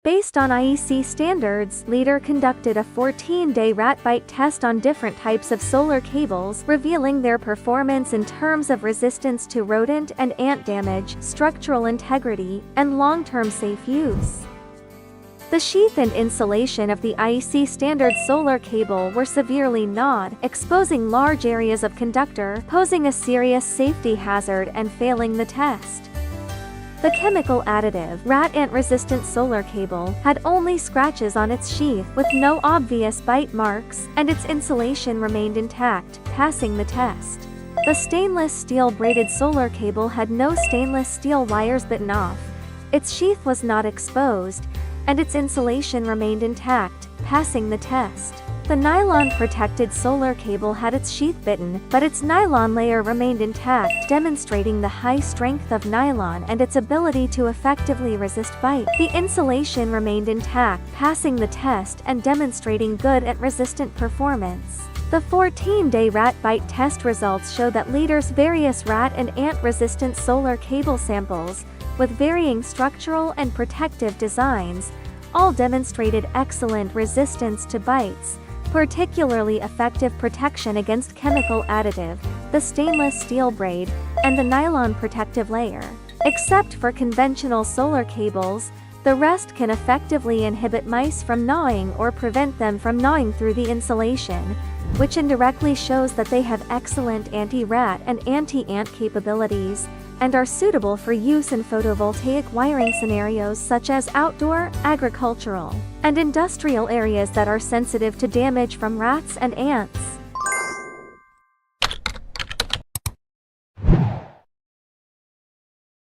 Based on IEC standards, Leader conducted a 14-day rat bite test on different types of solar cables, revealing their performance in terms of resistance to rodent and ant damage, structural integrity, and long-term safe use. The sheath and insulation of the IEC standard solar cable were severely gnawed, exposing large areas of conductor, posing a serious safety hazard and failing the test. The chemical additive, rat ant-resistant solar cable, had only scratches on its sheath, with no obvious bite marks, and its insulation remained intact, passing the test. The stainless steel braided solar cable had no stainless steel wires bitten off, its sheath was not exposed, and its insulation remained intact, passing the test. The nylon-protected solar cable had its sheath bitten, but its nylon layer remained intact, demonstrating the high strength of nylon and its ability to effectively resist bite. The insulation remained intact, passing the test and demonstrating good ant-resistant performance. The 14-day rat bite test results show that Leader's various rat and ant-resistant solar cable samples, with varying structural and protective designs, all demonstrated excellent resistance to bites, particularly effective protection against chemical additive, the stainless steel braid, and the nylon protective layer. Except for conventional solar cables, the rest can effectively inhibit mice from gnawing or prevent them from gnawing through the insulation, which indirectly shows that they have excellent anti-rat and anti-ant capabilities, and are suitable for use in photovoltaic wiring scenarios such as outdoor, agricultural, and industrial areas that are sensitive to damage from rats and ants.